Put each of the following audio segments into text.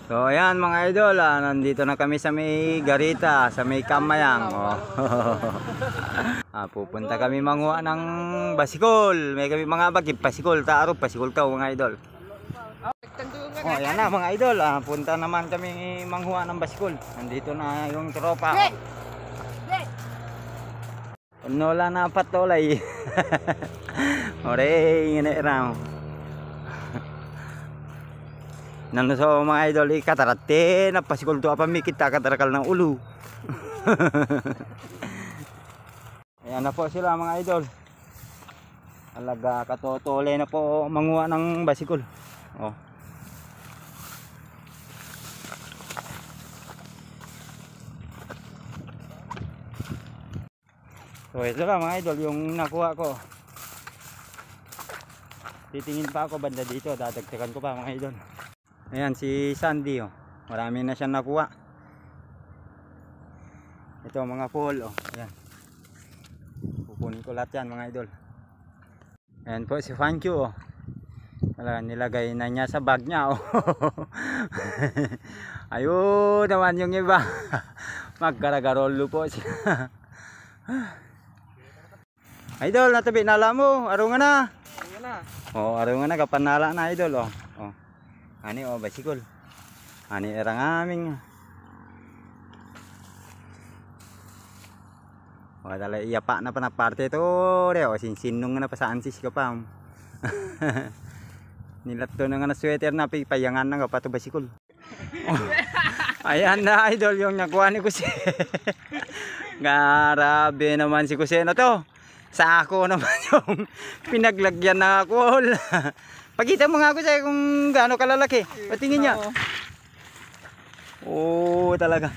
So ayan mga idol, nandito na kami sa may Garita, sa may Kamayang. Pupunta kami manguha ng basikol. May kami mga bagay, pasikol, taaro, pasikol ka mga idol. Ayan na mga idol, punta naman kami manguha ng basikol. Nandito na yung tropa. Nola na patolay. Ore, ngene raw. Nano so mga idol, katarate na pasikol to apa mi kita katarakal ng ulo. Ayan na po sila mga idol. Alaga katotole na po manguha ng basikol. So ito lang mga idol yung nakuha ko. Titingin pa ako banda dito, dadagdagan ko pa mga idol. Ayan si Sandy, marami na siyang nakuha. Ito mga pool, ayan. Kukunin ko lahat yan mga idol. Ayan po si Fancho, nilagay na niya sa bag niya. Ayun naman yung iba. Magkaragarolo po siya. Idol, natabi nala mo, arungan na. Arungan na, kapanala na idol. Ani basikol. Ani erang aming. Dala iya pa na parte to, sinsinong na pasaan sis ka pa. Nilat to na nga na sweater na payangan na ka to basikol. Ayan na idol yung nakuha ni Kuse. Grabe naman si Kuse na to. Sa ako naman yung pinaglagyan na ako. Pakita mo nga ako sa'yo kung gaano kalalaki. Patingin niya. Talaga.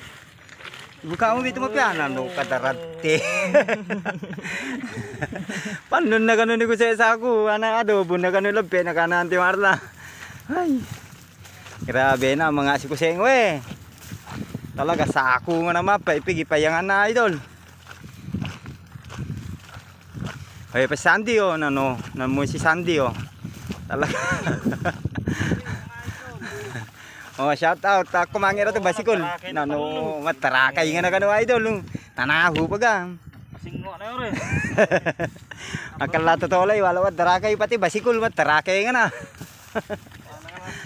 Buka mo dito mapianan. Kadarate. Panon na gano'n ko sa ako. Adobo na gano'n labi. Nakananti marla. Ay. Grabe na mga si Kuseng we. Talaga sa ako nga naman. Ipigipayangan na idol. Ay pa Sandy nano mo si Sandy talaga. Shout out ako mangira to basikol. Nano matarakay nga na kano idol. Tanahu paga. Masingo na yun. Akala totoo lay wala wat tarakay pati basikol matarakay nga na.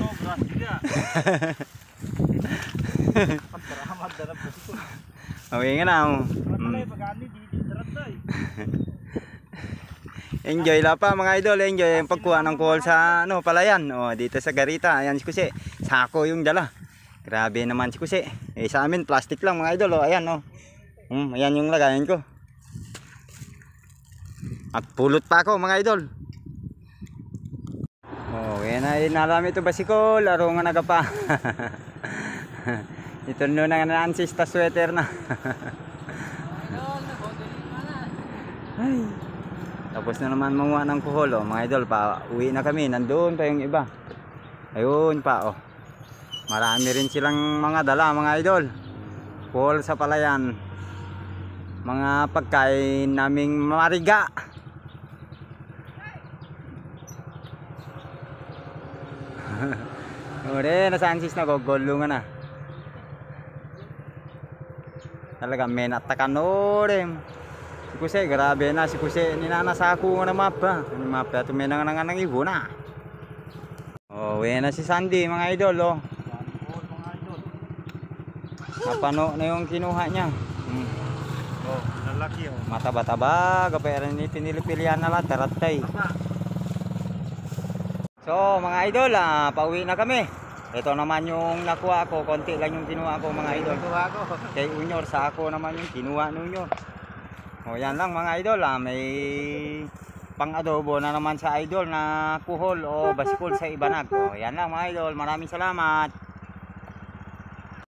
Sobra juga. Pagkaramad na basikol. Nga na. Patay pagani di daratay. Enjoy la pa mga idol, enjoy yung pagkuha ng call sa palayan dito sa Garita. Ayan si Kuse, sako yung dala. Grabe naman si Kuse. Sa amin plastic lang mga idol, ayan ayan yung lagayan ko. At pulot pa ako mga idol. Ayan na inalami ito basikol, laro nga nagapa. Ito na nga na-ansis ta sweater na. Ay. Tapos na naman manguha ng kuhol mga idol, pa uwi na kami, nandoon pa yung iba. Ayun pa marami rin silang mga dala mga idol. Kuhol sa palayan. Mga pagkain naming mariga. Ore, nasaan sis na gogolungan na. Talaga menatakan orem. Si Kuse, grabe na si Kuse, ninanasa ako nga na mapa. Ang mapa, tuminang nga nang ibo na. Uwi na si Sandy mga idol Napano na yung kinuha niya. Lalaki Mataba-taba, kapera ni pinilipilian na lang, taratay. So mga idol, pauwi na kami. Ito naman yung nakuha ko, konti lang yung kinuha ko mga idol. Kay Unyor, sa ako naman yung kinuha ninyo. Yan lang mga idol, may pang-adobo na naman sa idol na kuhol o basikol sa ibanag. Yan lang mga idol, maraming salamat.